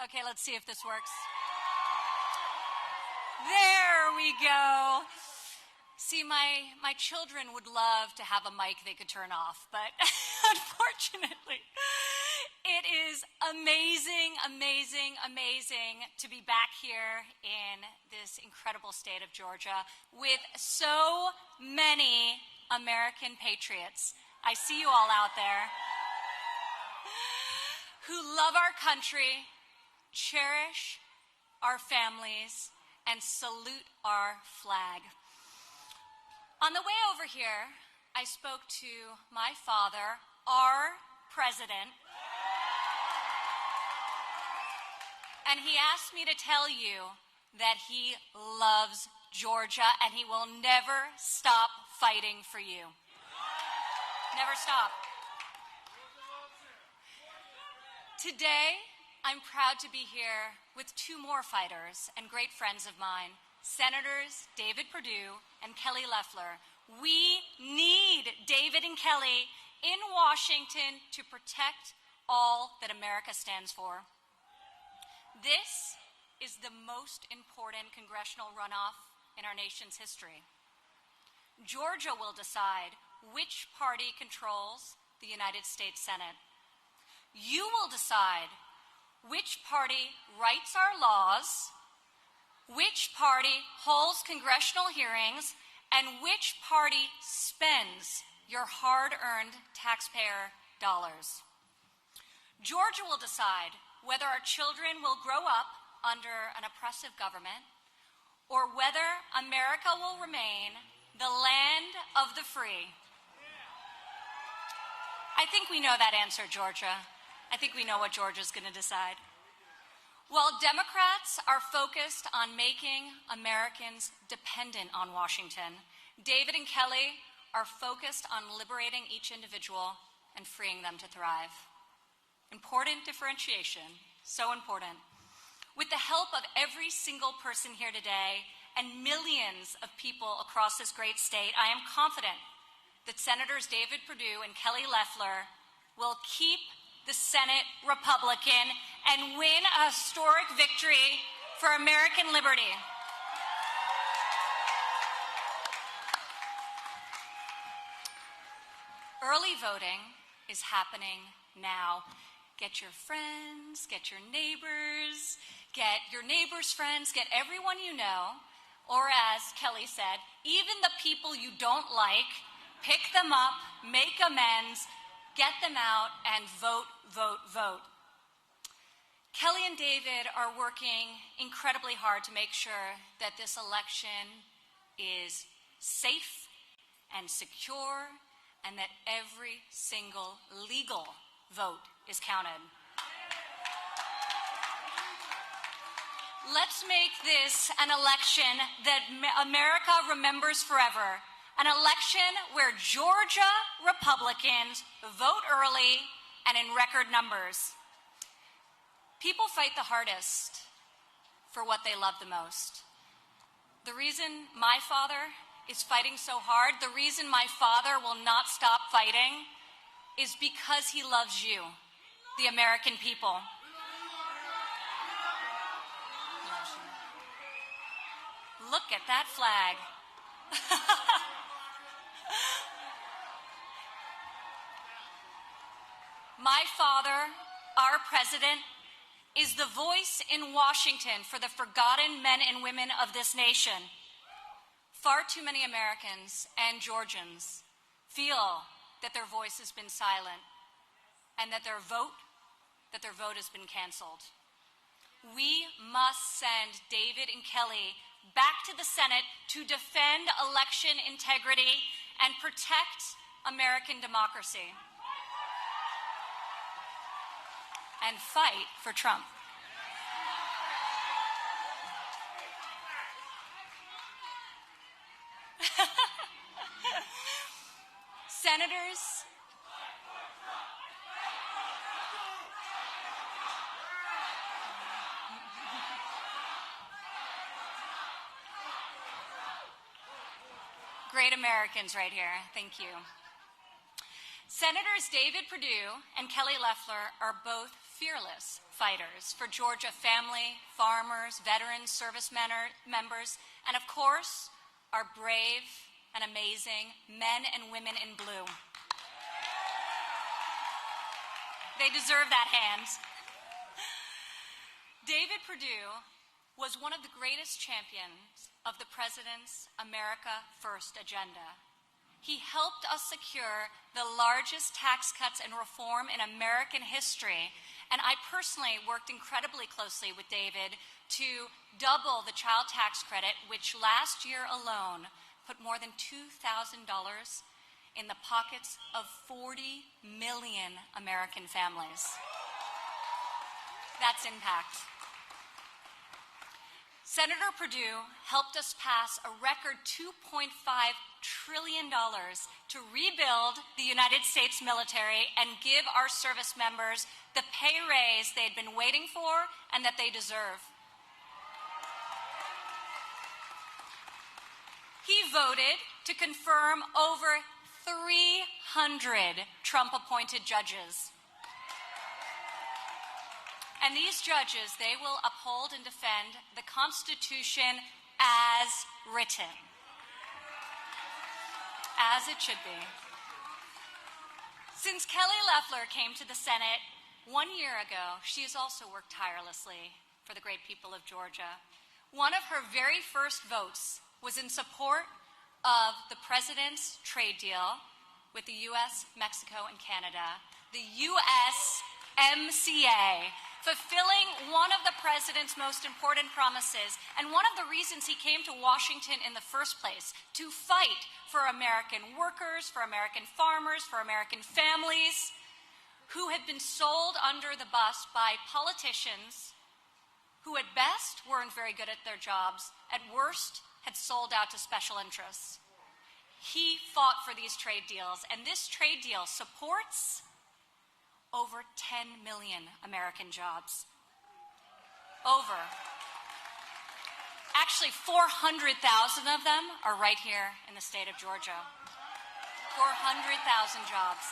Okay, let's see if this works. There we go. See, my children would love to have a mic they could turn off, but unfortunately, it is amazing, amazing, amazing to be back here in this incredible state of Georgia with so many American patriots. I see you all out there who love our country, cherish our families, and salute our flag. On the way over here, I spoke to my father, our president, and he asked me to tell you that he loves Georgia and he will never stop fighting for you. Never stop. Today, I'm proud to be here with two more fighters and great friends of mine, Senators David Perdue and Kelly Loeffler. We need David and Kelly in Washington to protect all that America stands for. This is the most important congressional runoff in our nation's history. Georgia will decide which party controls the United States Senate. You will decide which party writes our laws, which party holds congressional hearings, and which party spends your hard-earned taxpayer dollars. Georgia will decide whether our children will grow up under an oppressive government or whether America will remain the land of the free. I think we know that answer, Georgia. I think we know what Georgia's going to decide. While Democrats are focused on making Americans dependent on Washington, David and Kelly are focused on liberating each individual and freeing them to thrive. Important differentiation, so important. With the help of every single person here today and millions of people across this great state, I am confident that Senators David Perdue and Kelly Loeffler will keep the Senate Republican and win a historic victory for American liberty. Early voting is happening now. Get your friends, get your neighbors, get your neighbors' friends, get everyone you know, or as Kelly said, even the people you don't like, pick them up, make amends, get them out, and vote, vote, vote. Kelly and David are working incredibly hard to make sure that this election is safe and secure and that every single legal vote is counted. Let's make this an election that America remembers forever. An election where Georgia Republicans vote early and in record numbers. People fight the hardest for what they love the most. The reason my father is fighting so hard, the reason my father will not stop fighting, is because he loves you, the American people. Look at that flag. My father, our president, is the voice in Washington for the forgotten men and women of this nation. Far too many Americans and Georgians feel that their voice has been silent and that their vote has been canceled. We must send David and Kelly back to the Senate to defend election integrity and protect American democracy. And fight for Trump. Senators, great Americans right here. Thank you. Senators David Perdue and Kelly Loeffler are both fearless fighters for Georgia family, farmers, veterans, service members, and of course, our brave and amazing men and women in blue. They deserve that hand. David Perdue was one of the greatest champions of the President's America First agenda. He helped us secure the largest tax cuts and reform in American history, and I personally worked incredibly closely with David to double the child tax credit, which last year alone put more than $2,000 in the pockets of 40 million American families. That's impact. Senator Perdue helped us pass a record $2.5 trillion to rebuild the United States military and give our service members the pay raise they'd been waiting for and that they deserve. He voted to confirm over 300 Trump-appointed judges. And these judges, they will uphold and defend the Constitution as written, as it should be. Since Kelly Loeffler came to the Senate 1 year ago, she has also worked tirelessly for the great people of Georgia. One of her very first votes was in support of the President's trade deal with the U.S., Mexico, and Canada, the USMCA, fulfilling one of the President's most important promises, and one of the reasons he came to Washington in the first place, to fight for American workers, for American farmers, for American families who had been sold under the bus by politicians who at best weren't very good at their jobs, at worst had sold out to special interests. He fought for these trade deals, and this trade deal supports over 10 million American jobs. Actually, 400,000 of them are right here in the state of Georgia. 400,000 jobs.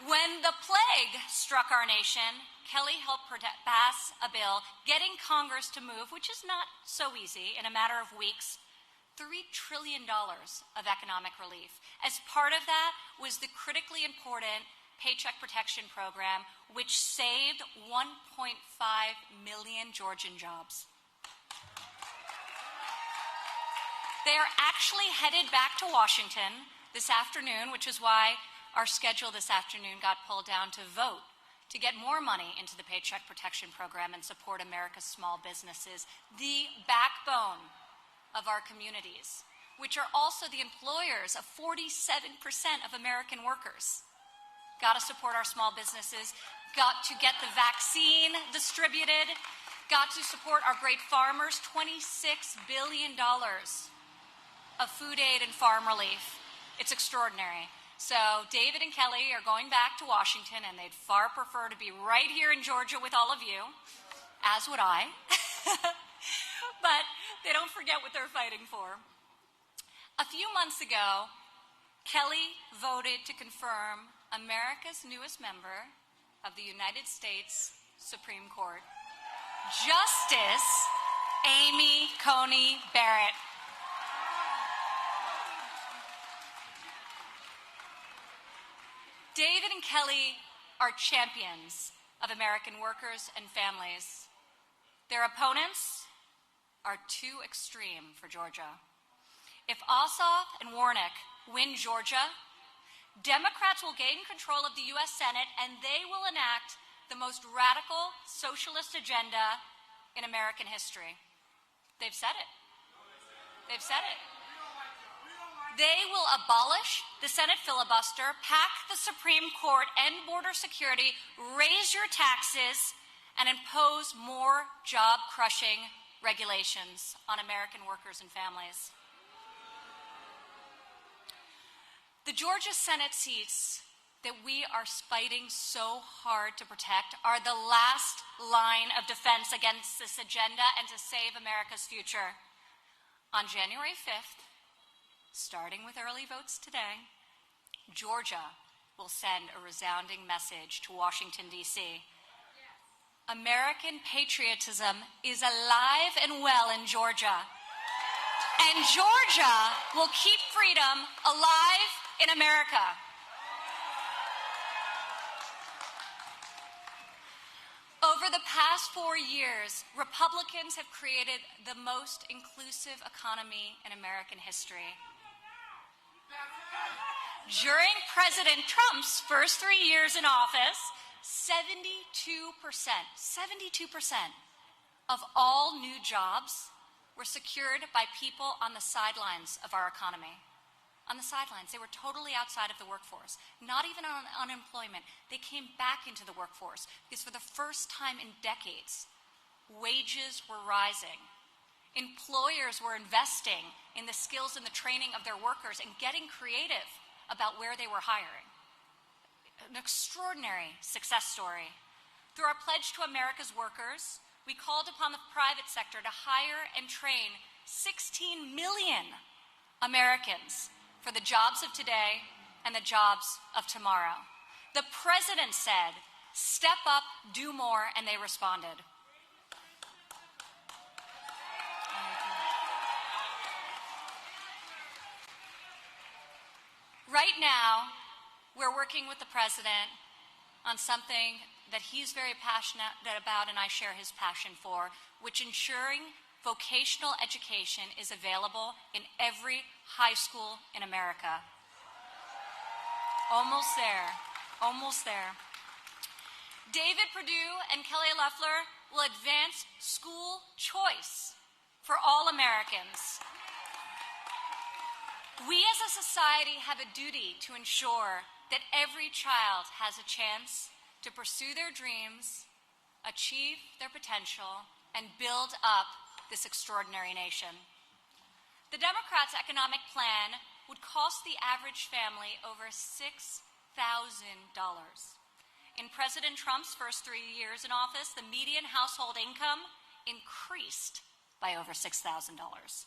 When the plague struck our nation, Kelly helped pass a bill getting Congress to move, which is not so easy, in a matter of weeks, $3 trillion of economic relief. As part of that was the critically important Paycheck Protection Program, which saved 1.5 million Georgian jobs. They are actually headed back to Washington this afternoon, which is why our schedule this afternoon got pulled down to vote to get more money into the Paycheck Protection Program and support America's small businesses, the backbone of our communities, which are also the employers of 47% of American workers. Got to support our small businesses, got to get the vaccine distributed, got to support our great farmers, $26 billion of food aid and farm relief. It's extraordinary. So David and Kelly are going back to Washington, and they'd far prefer to be right here in Georgia with all of you, as would I. But they don't forget what they're fighting for. A few months ago, Kelly voted to confirm America's newest member of the United States Supreme Court, Justice Amy Coney Barrett. David and Kelly are champions of American workers and families. Their opponents are too extreme for Georgia. If Ossoff and Warnock win Georgia, Democrats will gain control of the U.S. Senate, and they will enact the most radical socialist agenda in American history. They've said it. They've said it. They will abolish the Senate filibuster, pack the Supreme Court, end border security, raise your taxes, and impose more job-crushing regulations on American workers and families. The Georgia Senate seats that we are fighting so hard to protect are the last line of defense against this agenda and to save America's future. On January 5th, starting with early votes today, Georgia will send a resounding message to Washington, D.C. American patriotism is alive and well in Georgia. And Georgia will keep freedom alive in America. Over the past 4 years, Republicans have created the most inclusive economy in American history. During President Trump's first 3 years in office, 72% of all new jobs were secured by people on the sidelines of our economy. On the sidelines. They were totally outside of the workforce, not even on unemployment. They came back into the workforce because for the first time in decades, wages were rising. Employers were investing in the skills and the training of their workers and getting creative about where they were hiring. An extraordinary success story. Through our pledge to America's workers, we called upon the private sector to hire and train 16 million Americans for the jobs of today and the jobs of tomorrow. The president said, "Step up, do more," and they responded. Right now, we're working with the president on something that he's very passionate about and I share his passion for, which ensuring vocational education is available in every high school in America. Almost there, almost there. David Perdue and Kelly Loeffler will advance school choice for all Americans. We as a society have a duty to ensure that every child has a chance to pursue their dreams, achieve their potential, and build up this extraordinary nation. The Democrats' economic plan would cost the average family over $6,000. In President Trump's first 3 years in office, the median household income increased by over $6,000.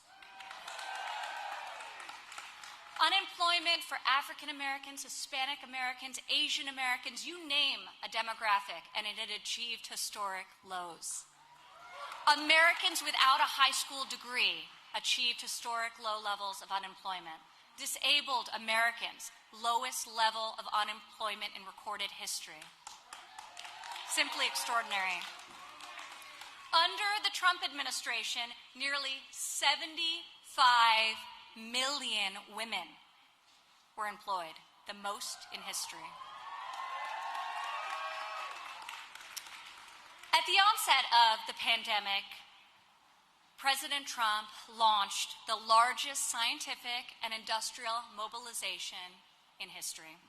Unemployment for African Americans, Hispanic Americans, Asian Americans, you name a demographic, and it had achieved historic lows. Americans without a high school degree achieved historic low levels of unemployment. Disabled Americans, lowest level of unemployment in recorded history. Simply extraordinary. Under the Trump administration, nearly 75 million women were employed, the most in history. At the onset of the pandemic, President Trump launched the largest scientific and industrial mobilization in history.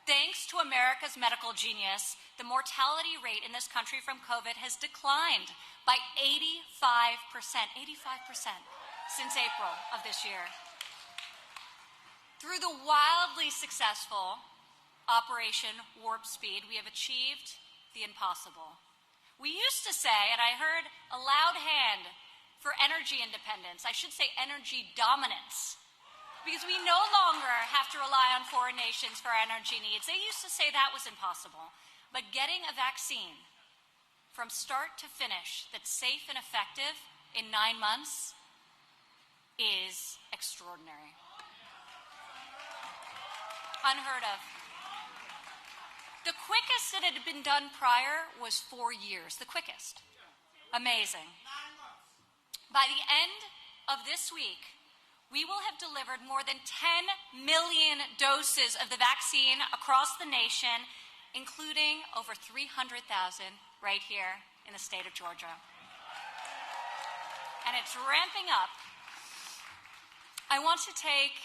Thanks to America's medical genius, the mortality rate in this country from COVID has declined by 85% since April of this year. Through the wildly successful Operation Warp Speed, we have achieved the impossible. We used to say, and I heard a loud hand for energy independence, I should say energy dominance, because we no longer have to rely on foreign nations for our energy needs. They used to say that was impossible. But getting a vaccine from start to finish that's safe and effective in 9 months is extraordinary. Unheard of. The quickest that had been done prior was 4 years, the quickest. Amazing. By the end of this week, we will have delivered more than 10 million doses of the vaccine across the nation, including over 300,000 right here in the state of Georgia. And it's ramping up. I want to take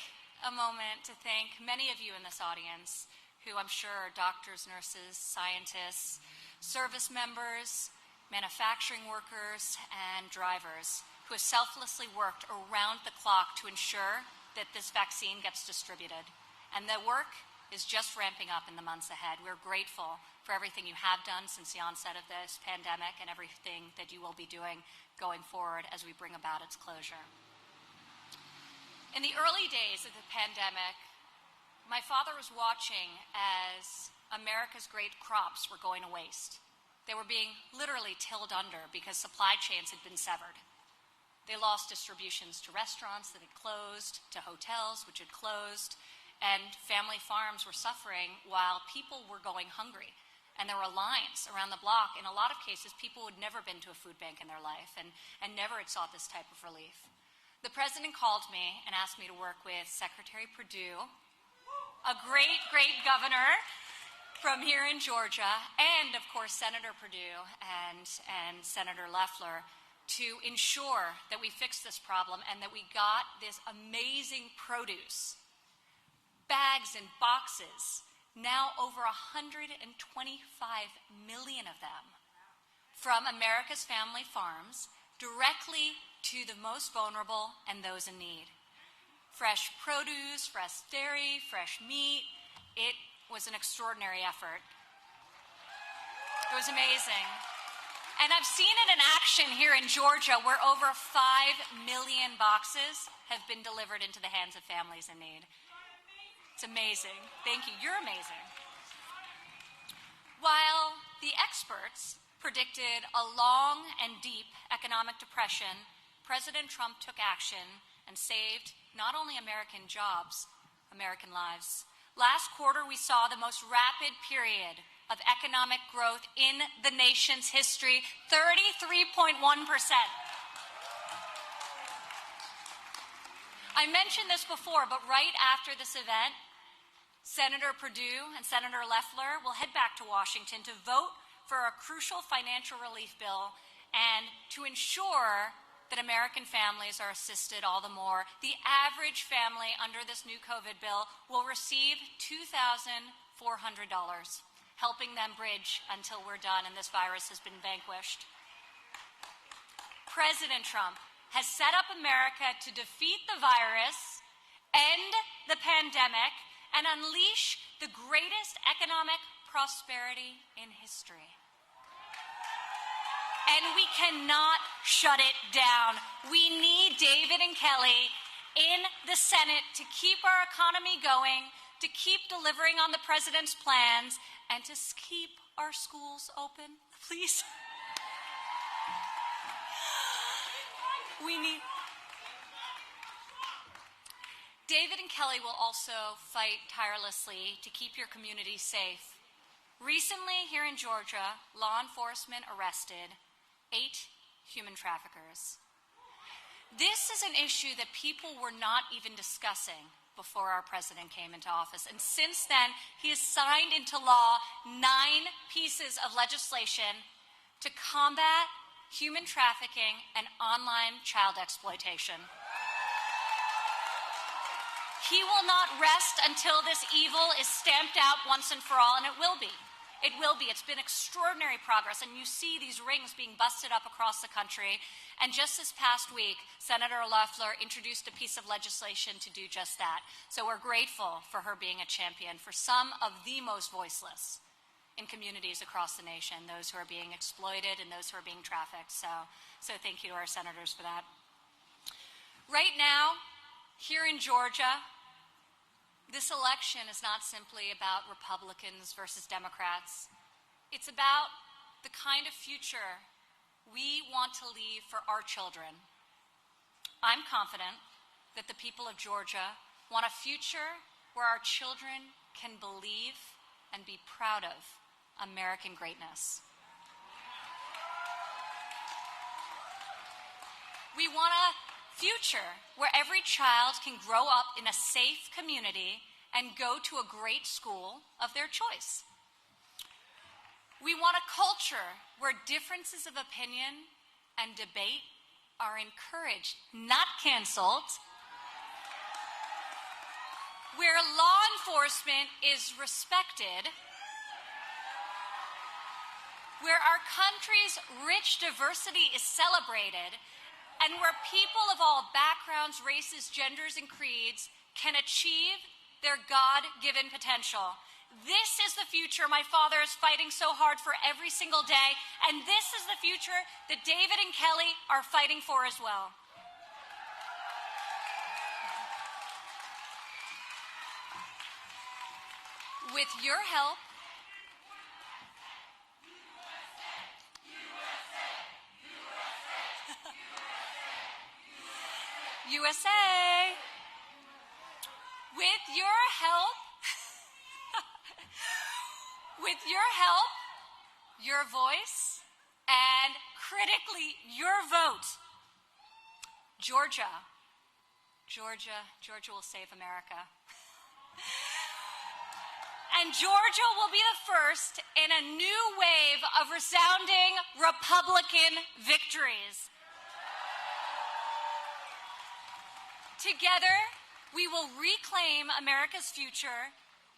a moment to thank many of you in this audience, who I'm sure are doctors, nurses, scientists, service members, manufacturing workers, and drivers who have selflessly worked around the clock to ensure that this vaccine gets distributed. And the work is just ramping up in the months ahead. We're grateful for everything you have done since the onset of this pandemic and everything that you will be doing going forward as we bring about its closure. In the early days of the pandemic, My father was watching as America's great crops were going to waste. They were being literally tilled under because supply chains had been severed. They lost distributions to restaurants that had closed, to hotels which had closed, and family farms were suffering while people were going hungry. And there were lines around the block. In a lot of cases, people had never been to a food bank in their life and never had sought this type of relief. The president called me and asked me to work with Secretary Perdue, a great, great governor from here in Georgia, and of course Senator Perdue and Senator Loeffler, to ensure that we fixed this problem and that we got this amazing produce, bags and boxes, now over 125 million of them, from America's family farms directly to the most vulnerable and those in need. Fresh produce, fresh dairy, fresh meat. It was an extraordinary effort. It was amazing. And I've seen it in action here in Georgia, where over 5 million boxes have been delivered into the hands of families in need. It's amazing. Thank you. You're amazing. While the experts predicted a long and deep economic depression, President Trump took action and saved not only American jobs, American lives. Last quarter, we saw the most rapid period of economic growth in the nation's history, 33.1%. I mentioned this before, but right after this event, Senator Perdue and Senator Loeffler will head back to Washington to vote for a crucial financial relief bill and to ensure that American families are assisted all the more. The average family under this new COVID bill will receive $2,400, helping them bridge until we're done and this virus has been vanquished. President Trump has set up America to defeat the virus, end the pandemic, and unleash the greatest economic prosperity in history. And we cannot shut it down. We need David and Kelly in the Senate to keep our economy going, to keep delivering on the president's plans, and to keep our schools open. Please. We need... David and Kelly will also fight tirelessly to keep your community safe. Recently, here in Georgia, law enforcement arrested 8 human traffickers. This is an issue that people were not even discussing before our president came into office. And since then, he has signed into law 9 pieces of legislation to combat human trafficking and online child exploitation. He will not rest until this evil is stamped out once and for all, and it will be. It will be. It's been extraordinary progress, and you see these rings being busted up across the country. And just this past week, Senator Loeffler introduced a piece of legislation to do just that. So we're grateful for her being a champion for some of the most voiceless in communities across the nation, those who are being exploited and those who are being trafficked. So thank you to our senators for that. Right now, here in Georgia, this election is not simply about Republicans versus Democrats. It's about the kind of future we want to leave for our children. I'm confident that the people of Georgia want a future where our children can believe and be proud of American greatness. We want a future where every child can grow up in a safe community and go to a great school of their choice. We want a culture where differences of opinion and debate are encouraged, not canceled, where law enforcement is respected, where our country's rich diversity is celebrated, and where people of all backgrounds, races, genders, and creeds can achieve their God-given potential. This is the future my father is fighting so hard for every single day, and this is the future that David and Kelly are fighting for as well. With your help, USA. With your help, with your help, your voice, and critically, your vote, Georgia will save America. And Georgia will be the first in a new wave of resounding Republican victories. Together, we will reclaim America's future,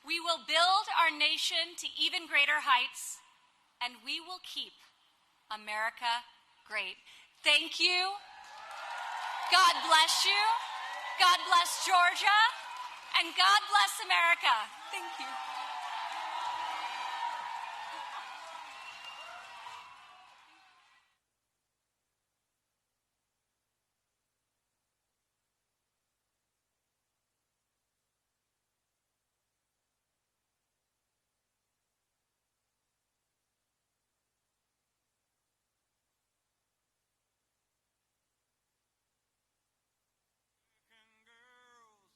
we will build our nation to even greater heights, and we will keep America great. Thank you. God bless you. God bless Georgia. And God bless America. Thank you.